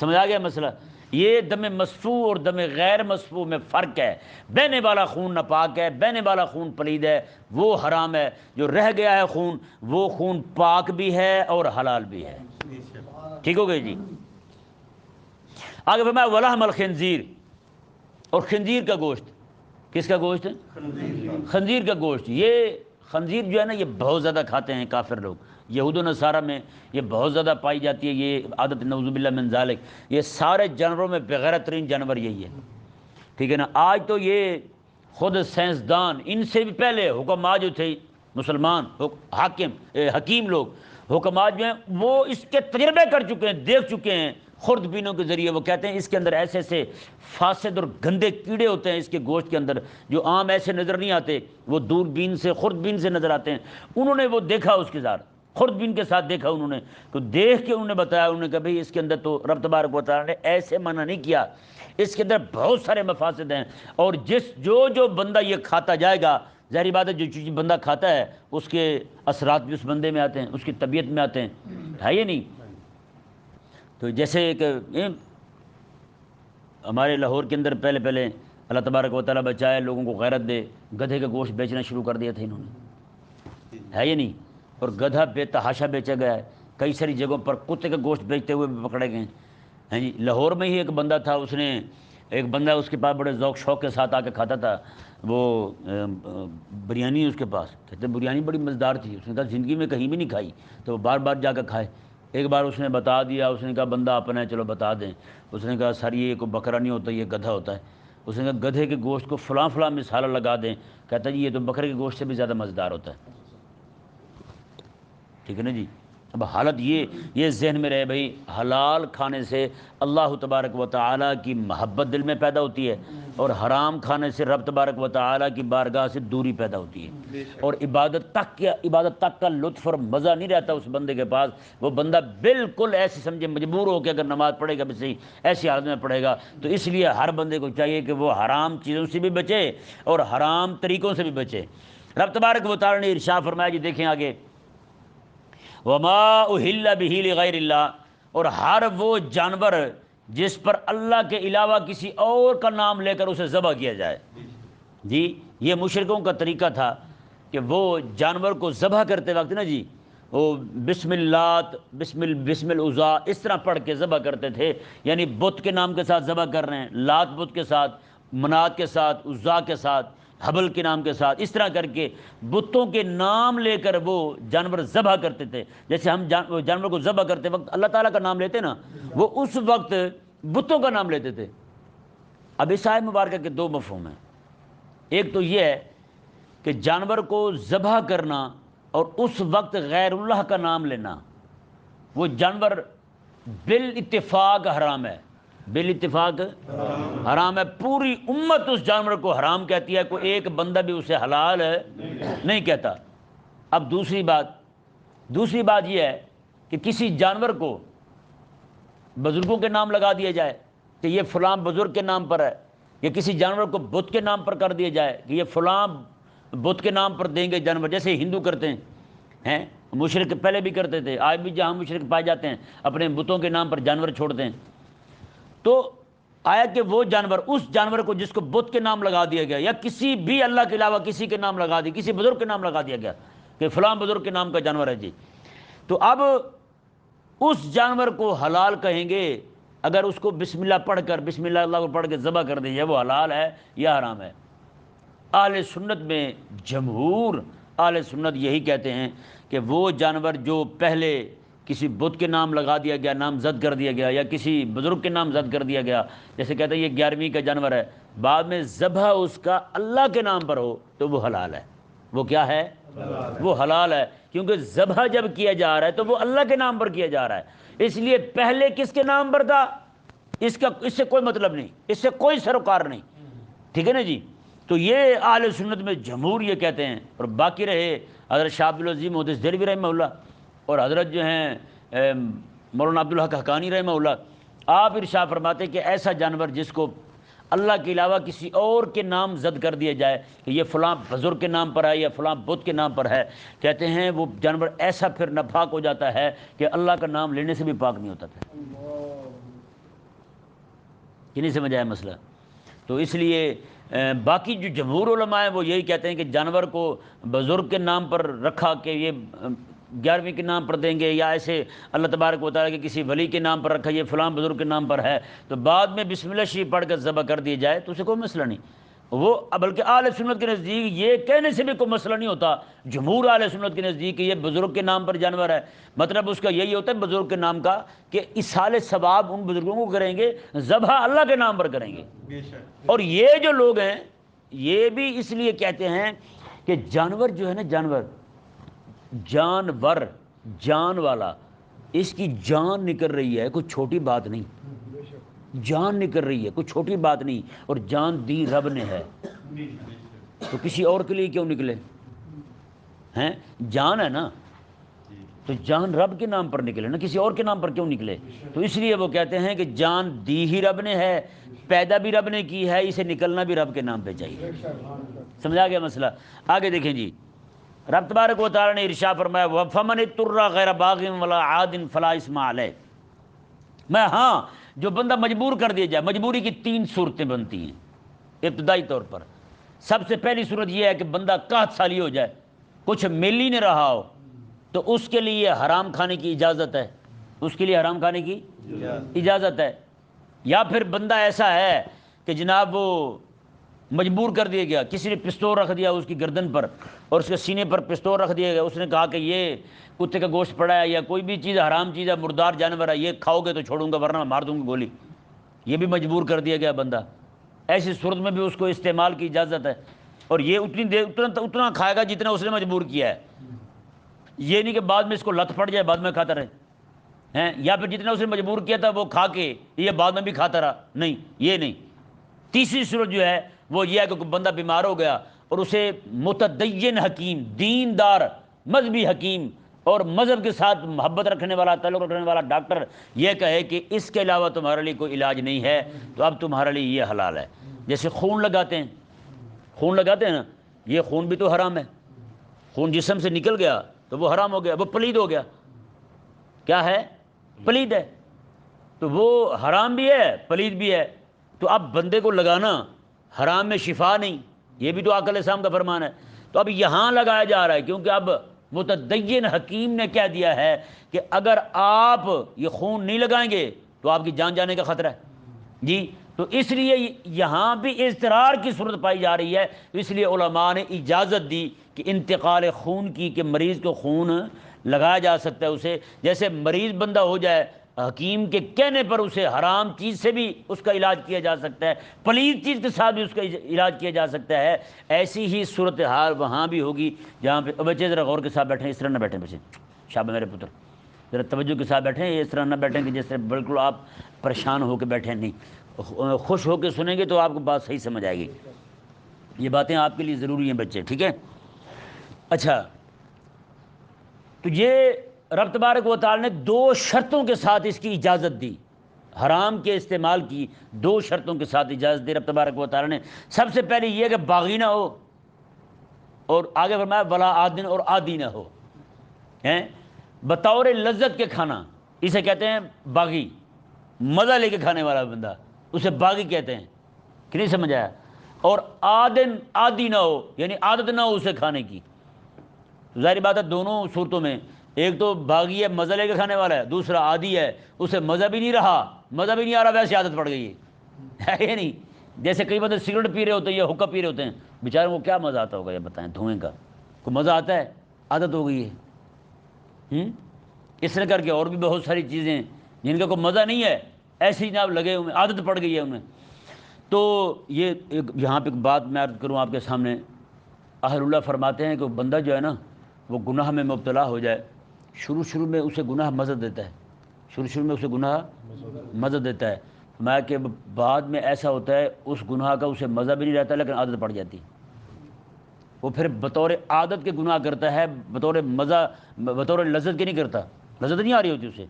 سمجھ آ گیا مسئلہ؟ یہ دم مصفوع اور دم غیر مصفوع میں فرق ہے۔ بہنے والا خون ناپاک ہے، بہنے والا خون پلید ہے، وہ حرام ہے۔ جو رہ گیا ہے خون، وہ خون پاک بھی ہے اور حلال بھی ہے۔ ٹھیک ہو گئی جی۔ آگے فرمایا ولحم الخنزیر، اور خنزیر کا گوشت۔ کس کا گوشت؟ خنزیر کا گوشت۔ یہ خنزیر جو ہے نا، یہ بہت زیادہ کھاتے ہیں کافر لوگ، یہود و نصارہ میں یہ بہت زیادہ پائی جاتی ہے یہ عادت، نعوذ باللہ من ذالک۔ یہ سارے جانوروں میں بغیرت ترین جانور یہی ہے، ٹھیک ہے نا۔ آج تو یہ خود سائنسدان، ان سے بھی پہلے حکماء جو تھے مسلمان حکیم لوگ، حکماء جو ہیں وہ اس کے تجربے کر چکے ہیں، دیکھ چکے ہیں خوردبینوں کے ذریعے۔ وہ کہتے ہیں اس کے اندر ایسے ایسے فاسد اور گندے کیڑے ہوتے ہیں اس کے گوشت کے اندر، جو عام ایسے نظر نہیں آتے، وہ دوربین سے، خوردبین سے نظر آتے ہیں۔ انہوں نے وہ دیکھا، اس کے ساتھ خوردبین کے ساتھ دیکھا انہوں نے، تو دیکھ کے انہوں نے بتایا، انہوں نے کہا بھئی اس کے اندر تو رب تبارک و تعالیٰ نے ایسے منع نہیں کیا، اس کے اندر بہت سارے مفاسد ہیں، اور جو بندہ یہ کھاتا جائے گا، ظاہری بات ہے جو چیز بندہ کھاتا ہے اس کے اثرات بھی اس بندے میں آتے ہیں، اس کی طبیعت میں آتے ہیں، ہے یہ نہیں؟ تو جیسے ایک ہمارے لاہور کے اندر پہلے اللہ تبارک و تعالیٰ بچائے، لوگوں کو غیرت دے، گدھے کا گوشت بیچنا شروع کر دیا تھا انہوں نے، ہے یہ نہیں؟ اور گدھا بے تحاشا بیچا گیا ہے، کئی ساری جگہوں پر کتے کا گوشت بیچتے ہوئے بھی پکڑے گئے ہیں جی۔ لاہور میں ہی ایک بندہ تھا، ایک بندہ اس کے پاس بڑے ذوق شوق کے ساتھ آ کے کھاتا تھا، وہ بریانی اس کے پاس، کہتے بریانی بڑی مزیدار تھی، اس نے کہا زندگی میں کہیں بھی نہیں کھائی، تو وہ بار بار جا کے کھائے۔ ایک بار اس نے بتا دیا، اس نے کہا بندہ اپنا ہے چلو بتا دیں، اس نے کہا سر یہ کوئی بکرا نہیں ہوتا، یہ گدھا ہوتا ہے۔ اس نے کہا گدھے کے گوشت کو فلاں فلاں مثالہ لگا دیں، کہتا جی یہ تو بکرے کے گوشت سے بھی زیادہ مزیدار ہوتا ہے، ٹھیک ہے نا جی۔ اب حالت یہ ذہن میں رہے بھائی، حلال کھانے سے اللہ تبارک و تعالیٰ کی محبت دل میں پیدا ہوتی ہے، اور حرام کھانے سے رب تبارک و تعالیٰ کی بارگاہ سے دوری پیدا ہوتی ہے، اور عبادت تک کا لطف اور مزہ نہیں رہتا اس بندے کے پاس۔ وہ بندہ بالکل ایسے سمجھے مجبور ہو کے اگر نماز پڑھے گا بھی صحیح، ایسی حالت میں پڑھے گا۔ تو اس لیے ہر بندے کو چاہیے کہ وہ حرام چیزوں سے بھی بچے اور حرام طریقوں سے بھی بچے۔ رب تبارک و تعالیٰ نے ارشاد فرمایا جی، دیکھیں آگے، وما اہل بہ لغیر اللہ، اور ہر وہ جانور جس پر اللہ کے علاوہ کسی اور کا نام لے کر اسے ذبح کیا جائے۔ جی یہ مشرکوں کا طریقہ تھا کہ وہ جانور کو ذبح کرتے وقت نا جی، وہ بسم اللہ بسم العزا اس طرح پڑھ کے ذبح کرتے تھے، یعنی بت کے نام کے ساتھ ذبح کر رہے ہیں، لات بت کے ساتھ، منات کے ساتھ، عزا کے ساتھ، حبل کے نام کے ساتھ، اس طرح کر کے بتوں کے نام لے کر وہ جانور ذبح کرتے تھے۔ جیسے ہم جانور کو ذبح کرتے وقت اللہ تعالیٰ کا نام لیتے نا، وہ اس وقت بتوں کا نام لیتے تھے۔ اب اس آیت مبارکہ کے دو مفہوم ہیں، ایک تو یہ ہے کہ جانور کو ذبح کرنا اور اس وقت غیر اللہ کا نام لینا، وہ جانور بالاتفاق حرام ہے، بالاتفاق حرام ہے، پوری امت اس جانور کو حرام کہتی ہے، کوئی ایک بندہ بھی اسے حلال نہیں کہتا۔ اب دوسری بات یہ ہے کہ کسی جانور کو بزرگوں کے نام لگا دیا جائے کہ یہ فلاں بزرگ کے نام پر ہے، یا کسی جانور کو بت کے نام پر کر دیا جائے کہ یہ فلاں بت کے نام پر دیں گے جانور، جیسے ہندو کرتے ہیں، مشرک پہلے بھی کرتے تھے، آج بھی جہاں مشرک پائے جاتے ہیں اپنے بتوں کے نام پر جانور چھوڑتے ہیں۔ تو آیا کہ وہ جانور، اس جانور کو جس کو بت کے نام لگا دیا گیا، یا کسی بھی اللہ کے علاوہ کسی کے نام لگا دی، کسی بزرگ کے نام لگا دیا گیا کہ فلاں بزرگ کے نام کا جانور ہے جی، تو اب اس جانور کو حلال کہیں گے اگر اس کو بسم اللہ پڑھ کر، بسم اللہ کو پڑھ کے ذبح کر دیں، وہ حلال ہے یا حرام ہے؟ اہل سنت میں جمہور اہل سنت یہی کہتے ہیں کہ وہ جانور جو پہلے کسی بت کے نام لگا دیا گیا، نام زد کر دیا گیا، یا کسی بزرگ کے نام زد کر دیا گیا، جیسے کہتے ہیں یہ 11ویں کا جانور ہے، بعد میں ذبح اس کا اللہ کے نام پر ہو تو وہ حلال ہے۔ وہ کیا ہے؟ وہ حلال ہے، کیونکہ ذبح جب کیا جا رہا ہے تو وہ اللہ کے نام پر کیا جا رہا ہے، اس لیے پہلے کس کے نام پر تھا اس سے کوئی مطلب نہیں، اس سے کوئی سروکار نہیں، ٹھیک ہے نا جی۔ تو یہ اہل سنت میں جمہور یہ کہتے ہیں، اور باقی رہے حضرت شاہ عبدالعظیم محدث دہلوی رحمہ اللہ اور حضرت جو ہیں مولانا عبدالحق حقانی رحمہ اللہ، آپ ارشاد فرماتے کہ ایسا جانور جس کو اللہ کے علاوہ کسی اور کے نام زد کر دیا جائے کہ یہ فلاں بزرگ کے نام پر ہے یا فلاں بت کے نام پر ہے، کہتے ہیں وہ جانور ایسا پھر ناپاک ہو جاتا ہے کہ اللہ کا نام لینے سے بھی پاک نہیں ہوتا پھر۔ کہ نہیں سمجھ آیا مسئلہ؟ تو اس لیے باقی جو جمہور علماء ہیں وہ یہی کہتے ہیں کہ جانور کو بزرگ کے نام پر رکھا کہ یہ 11ویں کے نام پر دیں گے، یا ایسے اللہ تبارک و تعالیٰ کے کسی ولی کے نام پر رکھا یہ فلاں بزرگ کے نام پر ہے، تو بعد میں بسم اللہ شریف پڑھ کر ذبح کر دی جائے تو اسے کوئی مسئلہ نہیں۔ وہ بلکہ اہل سنت کے نزدیک یہ کہنے سے بھی کوئی مسئلہ نہیں ہوتا، جمہور اہل سنت کے نزدیک کہ یہ بزرگ کے نام پر جانور ہے، مطلب اس کا یہی ہوتا ہے بزرگ کے نام کا کہ اصحال ثواب ان بزرگوں کو کریں گے، ذبح اللہ کے نام پر کریں گے۔ اور یہ جو لوگ ہیں یہ بھی اس لیے کہتے ہیں کہ جانور جو ہے نا، جانور جان والا، اس کی جان نکل رہی ہے، کوئی چھوٹی بات نہیں، جان نکل رہی ہے، کوئی چھوٹی بات نہیں، اور جان دی رب نے ہے، تو کسی اور کے لیے کیوں نکلے ہیں؟ جان ہے نا، تو جان رب کے نام پر نکلے نا، کسی اور کے نام پر کیوں نکلے؟ تو اس لیے وہ کہتے ہیں کہ جان دی ہی رب نے ہے، پیدا بھی رب نے کی ہے، اسے نکلنا بھی رب کے نام پہ چاہیے۔ سمجھا گیا مسئلہ؟ آگے دیکھیں جی، رب تبارک و تعالی نے ارشاد فرمایا وَفَمَنِ اضْطُرَّ غَيْرَ بَاغٍ وَلَا عَادٍ فَلَا إِثْمَ عَلَيْهِ۔ میں جو بندہ مجبور کر دیا جائے، مجبوری کی 3 صورتیں بنتی ہیں ابتدائی طور پر۔ سب سے پہلی صورت یہ ہے کہ بندہ قحط سالی ہو جائے، کچھ مل ہی نہیں رہا ہو، تو اس کے لیے حرام کھانے کی اجازت ہے، اس کے لیے حرام کھانے کی اجازت ہے۔ یا پھر بندہ ایسا ہے کہ جناب وہ مجبور کر دیا گیا، کسی نے پستول رکھ دیا اس کی گردن پر اور اس کے سینے پر پستول رکھ دیا گیا، اس نے کہا کہ یہ کتے کا گوشت پڑا ہے یا کوئی بھی چیز حرام چیز ہے، مردار جانور ہے، یہ کھاؤ گے تو چھوڑوں گا ورنہ مار دوں گا گولی، یہ بھی مجبور کر دیا گیا بندہ۔ ایسی صورت میں بھی اس کو استعمال کی اجازت ہے، اور یہ اتنی دیر اتنا کھائے گا جتنا اس نے مجبور کیا ہے، یہ نہیں کہ بعد میں اس کو لت پڑ جائے بعد میں کھاتا رہے ہیں، یا پھر جتنا اس نے مجبور کیا تھا وہ کھا کے یہ بعد میں بھی کھاتا رہا، نہیں، یہ نہیں۔ تیسری صورت جو ہے وہ یہ ہے کہ کوئی بندہ بیمار ہو گیا اور اسے متدین حکیم، دیندار مذہبی حکیم اور مذہب کے ساتھ محبت رکھنے والا، تعلق رکھنے والا ڈاکٹر یہ کہے کہ اس کے علاوہ تمہارے لیے کوئی علاج نہیں ہے، تو اب تمہارے لیے یہ حلال ہے۔ جیسے خون لگاتے ہیں نا، یہ خون بھی تو حرام ہے، خون جسم سے نکل گیا تو وہ حرام ہو گیا، وہ پلید ہو گیا، کیا ہے؟ پلید ہے، تو وہ حرام بھی ہے پلید بھی ہے، تو اب بندے کو لگانا حرام میں شفا نہیں، یہ بھی تو آقا علیہ السلام کا فرمان ہے، تو اب یہاں لگایا جا رہا ہے، کیونکہ اب متدین حکیم نے کہہ دیا ہے کہ اگر آپ یہ خون نہیں لگائیں گے تو آپ کی جان جانے کا خطرہ ہے جی۔ تو اس لیے یہاں بھی اضطرار کی صورت پائی جا رہی ہے، تو اس لیے علماء نے اجازت دی کہ انتقال خون کی، کہ مریض کو خون لگایا جا سکتا ہے اسے، جیسے مریض بندہ ہو جائے حکیم کے کہنے پر اسے حرام چیز سے بھی اس کا علاج کیا جا سکتا ہے، پلید چیز کے ساتھ بھی اس کا علاج کیا جا سکتا ہے، ایسی ہی صورتحال وہاں بھی ہوگی جہاں پہ بچے ذرا غور کے ساتھ بیٹھیں، اس طرح نہ بیٹھیں بچے، شاباش میرے پتر، ذرا توجہ کے ساتھ بیٹھیں، اس طرح نہ بیٹھیں کہ جیسے بالکل آپ پریشان ہو کے بیٹھیں، نہیں، خوش ہو کے سنیں گے تو آپ کو بات صحیح سمجھ آئے گی، یہ باتیں آپ کے لیے ضروری ہیں بچے، ٹھیک ہے؟ اچھا، تو یہ رب تبارک و تعالی نے 2 شرطوں کے ساتھ اس کی اجازت دی، حرام کے استعمال کی 2 شرطوں کے ساتھ اجازت دی رب تبارک و تعالی نے۔ سب سے پہلے یہ کہ باغی نہ ہو، اور آگے فرمایا ولا عادن، اور عادی نہ ہو، ہیں بطور لذت کے کھانا، اسے کہتے ہیں باغی، مزہ لے کے کھانے والا بندہ اسے باغی کہتے ہیں، کہ نہیں سمجھ آیا؟ اور عادن، عادی نہ ہو، یعنی عادت نہ ہو اسے کھانے کی، ظاہر بات ہے دونوں صورتوں میں، ایک تو باغی ہے مزہ لے کے کھانے والا ہے، دوسرا عادی ہے اسے مزہ بھی نہیں رہا، مزہ بھی نہیں آ رہا، ویسے عادت پڑ گئی ہے یہ نہیں؟ جیسے کئی بندے سگریٹ پی رہے ہوتے ہیں یا حقہ پی رہے ہوتے ہیں، بیچاروں کو کیا مزہ آتا ہوگا یہ بتائیں، دھوئیں کا کوئی مزہ آتا ہے؟ عادت ہو گئی ہے۔ اس طرح کر کے اور بھی بہت ساری چیزیں جن کا کوئی مزہ نہیں ہے، ایسے ہی جناب لگے ہوئے، عادت پڑ گئی ہے انہیں۔ تو یہ یہاں پہ ایک بات میں عرض کروں آپ کے سامنے، اہل اللہ فرماتے ہیں کہ بندہ جو ہے نا وہ گناہ میں مبتلا ہو جائے، شروع میں اسے گناہ مزہ دیتا ہے، شروع میں اسے گناہ مزہ دیتا ہے، میں کہ بعد میں ایسا ہوتا ہے اس گناہ کا اسے مزہ بھی نہیں رہتا لیکن عادت پڑ جاتی، وہ پھر بطور عادت کے گناہ کرتا ہے، بطور مزہ، بطور لذت کے نہیں کرتا، لذت نہیں آ رہی ہوتی اسے،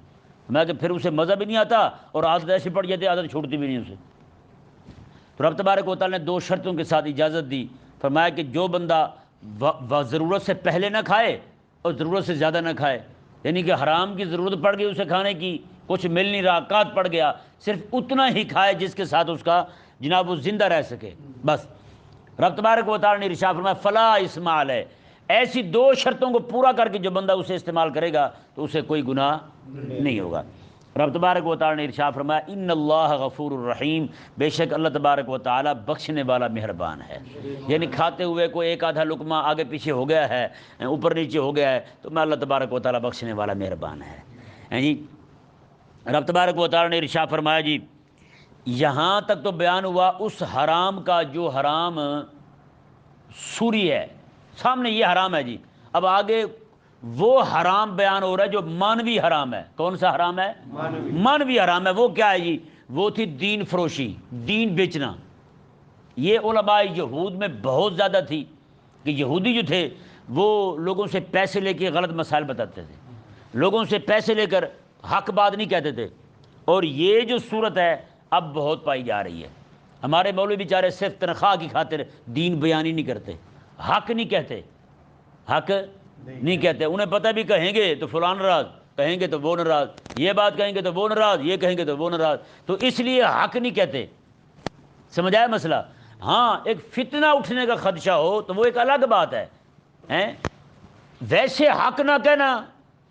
میں کہ پھر اسے مزہ بھی نہیں آتا اور عادت ایسی پڑ جاتی، عادت چھوڑتی بھی نہیں اسے۔ تو رب تبارک و تعالی نے 2 شرطوں کے ساتھ اجازت دی، فرمایا کہ جو بندہ ضرورت سے پہلے نہ کھائے اور ضرورت سے زیادہ نہ کھائے، یعنی کہ حرام کی ضرورت پڑ گئی اسے کھانے کی کچھ مل نہیں رہا، قحط پڑ گیا، صرف اتنا ہی کھائے جس کے ساتھ اس کا جناب وہ زندہ رہ سکے بس۔ رب تبارک و تعالیٰ نے ارشاد فرمایا فلا اسم علیہ، ایسی دو شرطوں کو پورا کر کے جو بندہ اسے استعمال کرے گا تو اسے کوئی گناہ نہیں ہوگا۔ رب تبارک و تعالیٰ نے ارشاد فرمایا ان اللہ غفور الرحیم، بے شک اللہ تبارک و تعالیٰ بخشنے والا مہربان ہے۔ یعنی کھاتے ہوئے کوئی ایک آدھا لقمہ آگے پیچھے ہو گیا ہے، اوپر نیچے ہو گیا ہے، تو میں اللہ تبارک و تعالیٰ بخشنے والا مہربان ہے جی۔ رب تبارک و تعالیٰ نے ارشاد فرمایا جی، یہاں تک تو بیان ہوا اس حرام کا جو حرام سوری ہے، سامنے یہ حرام ہے جی۔ اب آگے وہ حرام بیان ہو رہا ہے جو مانوی حرام ہے۔ کون سا حرام ہے؟ مانوی حرام ہے۔ وہ کیا ہے جی؟ وہ تھی دین فروشی، دین بیچنا۔ یہ علماء یہود میں بہت زیادہ تھی کہ یہودی جو تھے وہ لوگوں سے پیسے لے کے غلط مسائل بتاتے تھے، لوگوں سے پیسے لے کر حق بات نہیں کہتے تھے، اور یہ جو صورت ہے اب بہت پائی جا رہی ہے۔ ہمارے مولوی بیچارے صرف تنخواہ کی خاطر دین بیانی نہیں کرتے، حق نہیں کہتے، حق نہیں کہتے۔ انہیں پتہ بھی کہیں گے تو فلاں ناراض، کہیں گے تو وہ ناراض، یہ بات کہیں گے تو وہ ناراض، یہ کہیں گے تو وہ ناراض، تو اس لیے حق نہیں کہتے۔ سمجھ آیا مسئلہ؟ ہاں ایک فتنہ اٹھنے کا خدشہ ہو تو وہ ایک الگ بات ہے، ویسے حق نہ کہنا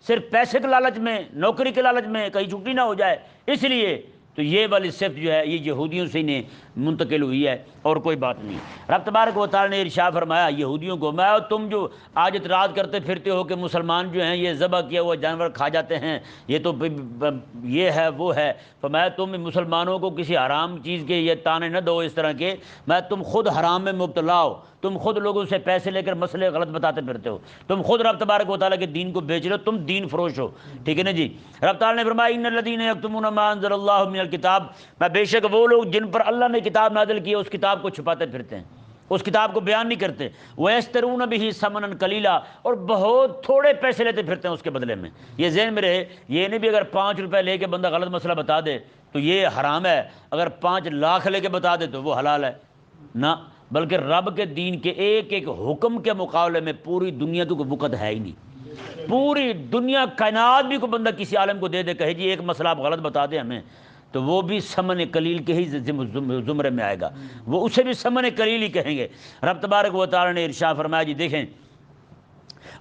صرف پیسے کے لالچ میں، نوکری کے لالچ میں، کہیں چھٹی نہ ہو جائے، اس لیے تو یہ والی صفت جو ہے یہ یہودیوں سے انہیں منتقل ہوئی ہے، اور کوئی بات نہیں۔ رب تبارک و تعالیٰ نے ارشاد فرمایا یہودیوں کو، میں تم جو آج اعتراض کرتے پھرتے ہو کہ مسلمان جو ہیں یہ ذبح کیا ہوا جانور کھا جاتے ہیں، یہ تو یہ ہے وہ ہے، فرمایا تم مسلمانوں کو کسی حرام چیز کے یہ تانے نہ دو اس طرح کے، میں تم خود حرام میں مبتلا ہو، تم خود لوگوں سے پیسے لے کر مسئلے غلط بتاتے پھرتے ہو، تم خود رب تبارک و تعالیٰ کے دین کو بیچ رہے ہو، تم دین فروش ہو، ٹھیک ہے نا جی۔ رب تعالیٰ نے فرمایا ان الذین یکتمون ما انزل اللہ من الکتاب، میں بے شک وہ لوگ جن پر اللہ نے کتاب نازل کی ہے اس کتاب کو چھپاتے پھرتے ہیں، اس کتاب کو بیان نہیں کرتے، وَيَشْتَرُونَ بِهِ ثَمَنًا قَلِيلًا، اور بہت تھوڑے پیسے لیتے پھرتے ہیں اس کے بدلے میں۔ یہ ذہن میں رہے، یہ نہیں بھی اگر 5 روپے لے کے بندہ غلط مسئلہ بتا دے تو یہ حرام ہے، اگر 5 لاکھ لے کے بتا دے تو وہ حلال ہے، نہ، بلکہ رب کے دین کے ایک ایک حکم کے مقابلے میں پوری دنیا کی کوئی وقت ہے ہی نہیں۔ پوری دنیا کائنات بھی کوئی بندہ کسی عالم کو دے دے کہے جی ایک مسئلہ آپ غلط بتا دیں ہمیں، تو وہ بھی ثمن قلیل کے ہی زمرے میں آئے گا، وہ اسے بھی ثمن قلیل ہی کہیں گے۔ رب تبارک و تعالیٰ نے ارشاد فرمایا جی دیکھیں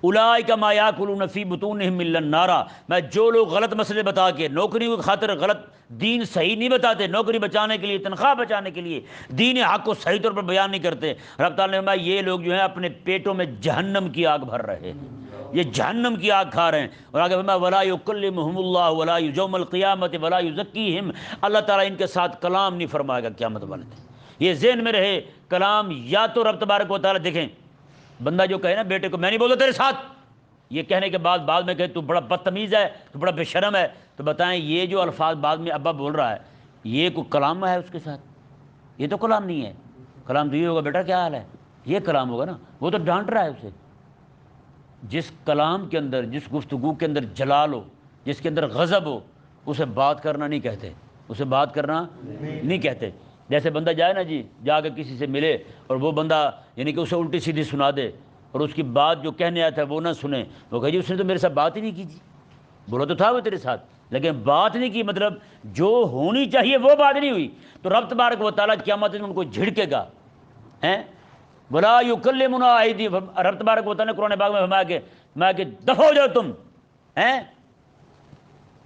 اولئک ما یاکلون فی بطونہم الا النار، میں جو لوگ غلط مسئلے بتا کے نوکریوں کی خاطر غلط دین صحیح نہیں بتاتے، نوکری بچانے کے لیے، تنخواہ بچانے کے لیے دین حق کو صحیح طور پر بیان نہیں کرتے، رب تعالیٰ نے فرمایا یہ لوگ جو ہیں اپنے پیٹوں میں جہنم کی آگ بھر رہے ہیں، یہ جہنم کی آگ کھا رہے ہیں۔ اور آگے فرمایا ولا یکلمہم اللہ ولا یوم القیامۃ ولا یزکیہم، اللہ تعالیٰ ان کے ساتھ کلام نہیں فرمائے گا قیامت والے دن۔ یہ ذہن میں رہے، کلام یا تو رب تبارک و تعالیٰ، دیکھیں بندہ جو کہے نا بیٹے کو میں نہیں بولتا تیرے ساتھ، یہ کہنے کے بعد میں کہے تو بڑا بدتمیز ہے، تو بڑا بے شرم ہے، تو بتائیں یہ جو الفاظ بعد میں ابا بول رہا ہے یہ کوئی کلام ہے اس کے ساتھ؟ یہ تو کلام نہیں ہے۔ کلام تو یہ ہوگا بیٹا کیا حال ہے، یہ کلام ہوگا نا، وہ تو ڈانٹ رہا ہے اسے۔ جس کلام کے اندر، جس گفتگو کے اندر جلال ہو، جس کے اندر غضب ہو، اسے بات کرنا نہیں کہتے، اسے بات کرنا نہیں کہتے۔ جیسے بندہ جائے نا جی، جا کے کسی سے ملے اور وہ بندہ یعنی کہ اسے الٹی سیدھی سنا دے اور اس کی بات جو کہنے آیا تھا وہ نہ سنے، وہ کہے جی اس نے تو میرے ساتھ بات ہی نہیں کی، جی بولا تو تھا وہ تیرے ساتھ لیکن بات نہیں کی، مطلب جو ہونی چاہیے وہ بات نہیں ہوئی، تو رب تبارک و تعالیٰ قیامت میں ان کو جھڑکے گا، ہیں ولا یکلمنا ایدی، رب تبارک و تعالیٰ نے قرآن پاک میں فرمایا کہ دفع ہو جاؤ تم، ہیں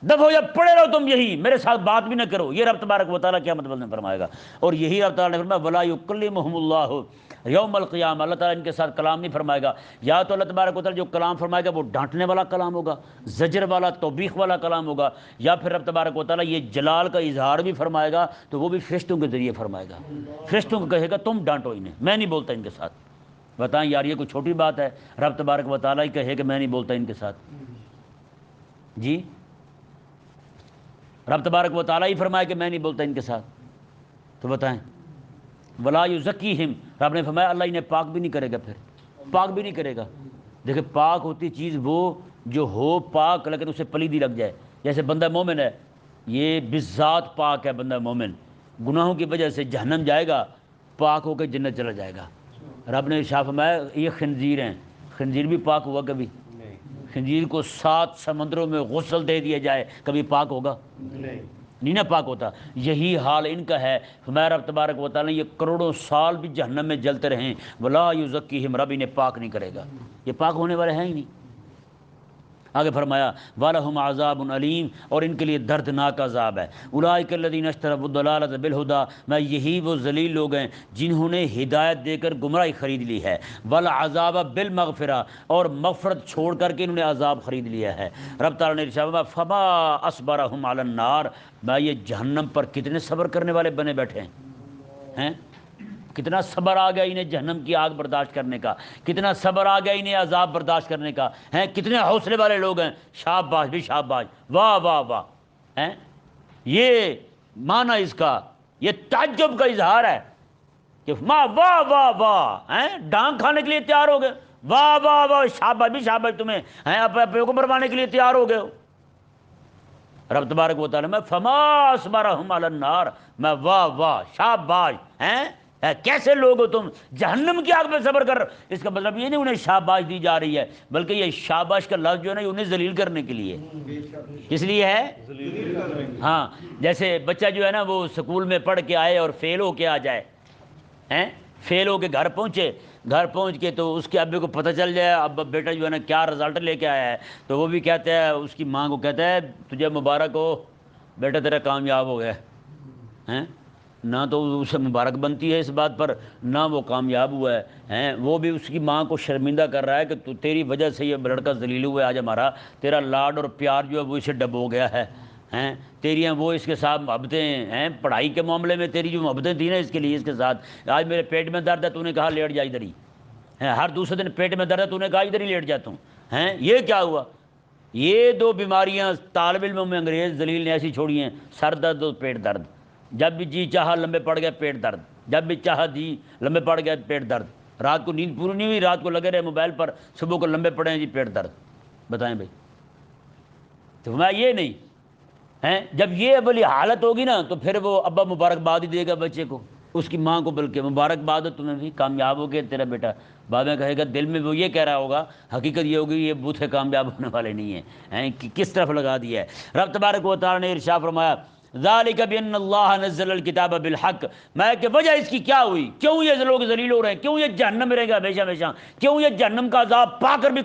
دفع ہو جاؤ، پڑے رہو تم یہی، میرے ساتھ بات بھی نہ کرو، یہ رب تبارک و تعالیٰ قیامت میں فرمائے گا۔ اور یہی رب تعالیٰ نے فرمایا ولا یکلمہم اللہ یوم القیامہ، اللہ تعالیٰ ان کے ساتھ کلام نہیں فرمائے گا۔ یا تو اللہ تبارک و تعالیٰ جو کلام فرمائے گا وہ ڈانٹنے والا کلام ہوگا، زجر والا، توبیخ والا کلام ہوگا، یا پھر رب تبارک و تعالیٰ یہ جلال کا اظہار بھی فرمائے گا تو وہ بھی فرشتوں کے ذریعے فرمائے گا، فرشتوں کو کہے گا تم ڈانٹو انہیں، میں نہیں بولتا ان کے ساتھ۔ بتائیں یار یہ کوئی چھوٹی بات ہے، رب تبارک و تعالیٰ ہی کہے کہ میں نہیں بولتا ان کے ساتھ، جی رب تبارک و تعالیٰ ہی فرمائے کہ میں نہیں بولتا ان کے ساتھ، تو بتائیں ولا یزکیہم، رب نے فرمایا اللہ انہیں پاک بھی نہیں کرے گا، پھر پاک بھی نہیں کرے گا۔ دیکھیں پاک ہوتی چیز وہ جو ہو پاک لیکن اسے پلیدی لگ جائے، جیسے بندہ مومن ہے یہ بذات پاک ہے، بندہ مومن گناہوں کی وجہ سے جہنم جائے گا، پاک ہو کے جنت چلا جائے گا۔ رب نے ارشاد فرمایا یہ خنزیر ہیں، خنزیر بھی پاک ہوا کبھی؟ خنزیر کو 7 سمندروں میں غسل دے دیا جائے، کبھی پاک ہوگا؟ نہیں نہ پاک ہوتا۔ یہی حال ان کا ہے۔ فرمایا رب تبارک و تعالیٰ یہ کروڑوں سال بھی جہنم میں جلتے رہیں، ولا یزکیہم، رب انہیں پاک نہیں کرے گا، یہ پاک ہونے والے ہیں ہی نہیں۔ آگے فرمایا وَلَهُمْ عَذَابٌ علیم، اور ان کے لیے دردناک عذاب ہے۔ اولئک الذین اشتروا الضلالۃ بالہدی، میں یہی وہ ذلیل لوگ ہیں جنہوں نے ہدایت دے کر گمراہی خرید لی ہے، والعذاب بالمغفرہ، اور مغفرت چھوڑ کر کے انہوں نے عذاب خرید لیا ہے۔ رب تعالیٰ نے ارشاد فرمایا فما اصبرہم علی النار، میں یہ جہنم پر کتنے صبر کرنے والے بنے بیٹھے ہیں، کتنا صبر آ گیا انہیں جہنم کی آگ برداشت کرنے کا، کتنا صبر آ گیا انہیں عذاب برداشت کرنے کا، ہیں کتنے حوصلے والے لوگ ہیں، شاباش بھی شاباش، واہ واہ واہ، ہیں یہ معنی اس کا، یہ تعجب کا اظہار ہے کہ واہ واہ واہ واہ، ہیں ڈانگ کھانے کے لیے تیار ہو گئے، واہ واہ واہ شاباش بھی شاباش تمہیں، ہیں اپنے کو مروانے کے لیے تیار ہو گئے ہو۔ رب تبارک و تعالیٰ میں فما اصبرہم علی النار، میں واہ واہ شاباش، ہیں کیسے لوگ ہو تم، جہنم کی آگ میں صبر کر، اس کا مطلب یہ نہیں انہیں شاباش دی جا رہی ہے، بلکہ یہ شاباش کا لفظ جو ہے نا یہ انہیں ذلیل کرنے کے لیے، کس لیے ہے؟ ہاں جیسے بچہ جو ہے نا وہ اسکول میں پڑھ کے آئے اور فیل ہو کے آ جائے، ہیں فیل ہو کے گھر پہنچے، گھر پہنچ کے تو اس کے ابے کو پتہ چل جائے اب بیٹا جو ہے نا کیا رزلٹ لے کے آیا ہے، تو وہ بھی کہتا ہے، اس کی ماں کو کہتا ہے تجھے مبارک ہو بیٹا تیرا کامیاب ہو گیا، ہیں نہ تو اسے مبارک بنتی ہے اس بات پر، نہ وہ کامیاب ہوا ہے، ہیں وہ بھی اس کی ماں کو شرمندہ کر رہا ہے کہ تیری وجہ سے یہ لڑکا ذلیل ہوا ہے آج ہمارا، تیرا لاڈ اور پیار جو ہے وہ اسے ڈبو گیا ہے، ہیں تیری وہ اس کے ساتھ محبتیں ہیں، پڑھائی کے معاملے میں تیری جو محبتیں تھیں نا اس کے لیے، اس کے ساتھ آج میرے پیٹ میں درد ہے تو نے کہا لیٹ جا ادھر ہی، ہر دوسرے دن پیٹ میں درد ہے تو نے کہا ادھر ہی لیٹ جاتا ہوں، ہیں یہ کیا ہوا؟ یہ دو بیماریاں طالب علموں میں انگریز ذلیل نے ایسی چھوڑی ہیں، سر درد اور پیٹ درد، جب بھی جی چاہا لمبے پڑ گیا پیٹ درد، جب بھی چاہا جی لمبے پڑ گیا پیٹ درد، رات کو نیند پوری نہیں ہوئی، رات کو لگے رہے موبائل پر، صبح کو لمبے پڑے ہیں جی پیٹ درد، بتائیں بھائی، تو میں یہ نہیں ہیں، جب یہ بلی حالت ہوگی نا تو پھر وہ ابا مبارکباد ہی دے گا بچے کو، اس کی ماں کو، بلکہ مبارکباد ہو تمہیں بھی، کامیاب ہو گیا تیرا بیٹا، بعد میں کہے گا دل میں وہ یہ کہہ رہا ہوگا، حقیقت یہ ہوگی یہ بوتھے کامیاب ہونے والے نہیں ہیں، کس طرف لگا دیا ہے۔ رب تبارک و تعالیٰ نے ارشاد فرمایا ذالک بان اللہ نزل الکتاب بالحق، میں کہ وجہ اس کی کیا ہوئی، کیوں یہ لوگ ذلیل ہو رہے ہیں، کیوں یہ جہنم میں رہیں گے ہمیشہ ہمیشہ، کیوں یہ جہنم کا عذاب پا کر بھی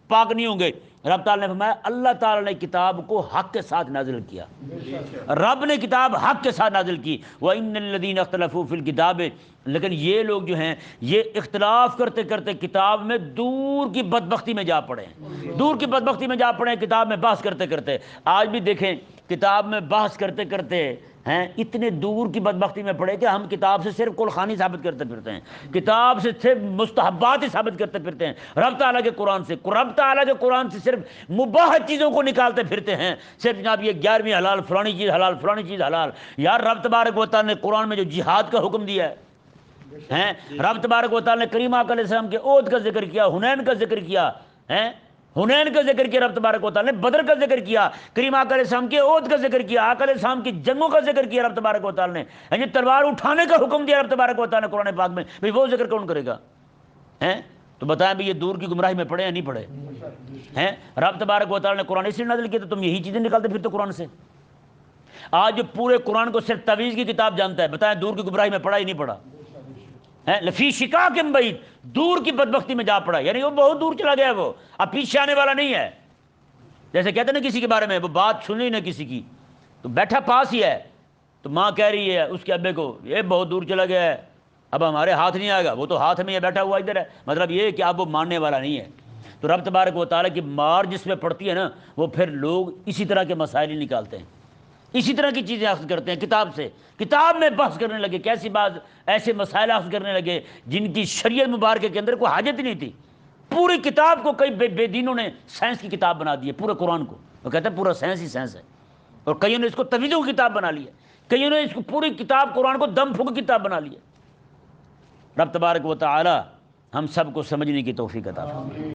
پاک نہیں ہوں گے؟ رب تعالیٰ نے فرمایا اللہ تعالیٰ نے کتاب کو حق کے ساتھ نازل کیا، رب نے کتاب حق کے ساتھ نازل کی، وَإِنَّ الَّذِينَ اخْتَلَفُوا فِي الْكِتَابِ، لیکن یہ لوگ جو ہیں یہ اختلاف کرتے کرتے کتاب میں دور کی بدبختی میں جا پڑے ہیں، دور کی بدبختی میں جا پڑے ہیں، کتاب میں بحث کرتے کرتے، آج بھی دیکھیں کتاب میں بحث کرتے کرتے ہیں اتنے دور کی بدبختی میں پڑے کہ ہم کتاب سے صرف قلخانی ثابت کرتے پھرتے ہیں، کتاب سے صرف مستحبات ہی ثابت کرتے پھرتے ہیں، رب تعالیٰ کے قرآن سے، رب تعالیٰ کے قرآن سے صرف مباح چیزوں کو نکالتے پھرتے ہیں، صرف جناب یہ 11ویں حلال، فلانی چیز حلال، فلانی چیز حلال۔ یار رب تبارک و تعالیٰ نے قرآن میں جو جہاد کا حکم دیا ہے، رب تبارک و تعالیٰ نے کریم آقا علیہ السلام کے عہد کا ذکر کیا، حنین کا ذکر کیا، حنین کا ذکر کیا، رب تبارک و تعالیٰ نے بدر کا ذکر کیا، کریم آقا علیہ السلام کے عہد کا ذکر کیا، آقا علیہ السلام کی جنگوں کا ذکر کیا رب تبارک و تعالیٰ نے، یہ تلوار اٹھانے کا حکم دیا رب تبارک و تعالیٰ نے قرآن پاک میں، بھئی وہ ذکر کون کرے گا؟ تو بتائیں بھی یہ دور کی گمراہی میں پڑھے یا نہیں پڑھے ہیں؟ رب تبارک و تعالیٰ نے قرآن اس لیے نازل کیا تو تم یہی چیزیں نکالتے پھرتے قرآن سے۔ آج جو پورے قرآن کو صرف تعویذ کی کتاب جانتا ہے، بتائیں دور کی گمراہی میں پڑھا ہی نہیں پڑھا؟ لفی شقاق بعید، دور کی بدبختی میں جا پڑا، یعنی وہ بہت دور چلا گیا، وہ اب پیچھے آنے والا نہیں ہے۔ جیسے کہتے ہیں نا کسی کے بارے میں وہ بات سن لی نہ کسی کی تو بیٹھا پاس ہی ہے، تو ماں کہہ رہی ہے اس کے ابے کو یہ بہت دور چلا گیا ہے، اب ہمارے ہاتھ نہیں آئے گا، وہ تو ہاتھ میں بیٹھا ہوا ادھر ہے، مطلب یہ کہ اب وہ ماننے والا نہیں ہے۔ تو رب تبارک و تعالیٰ کی مار جس میں پڑتی ہے نا، وہ پھر لوگ اسی طرح کے مسائل ہی نکالتے ہیں، اسی طرح کی چیزیں اخذ کرتے ہیں کتاب سے، کتاب میں بحث کرنے لگے، کیسی بات ایسے مسائل اخذ کرنے لگے جن کی شریعت مبارکہ کے اندر کوئی حاجت ہی نہیں تھی۔ پوری کتاب کو کئی بے دینوں نے سائنس کی کتاب بنا دی ہے، پورے قرآن کو، وہ کہتے ہیں پورا سائنس ہی سائنس ہے، اور کئیوں نے اس کو تویزوں کی کتاب بنا لی ہے، کئیوں نے اس کو پوری کتاب قرآن کو دم پھک کتاب بنا لی ہے۔ رب تبارک و تعالی ہم سب کو سمجھنے کی توفیق عطا فرمائے۔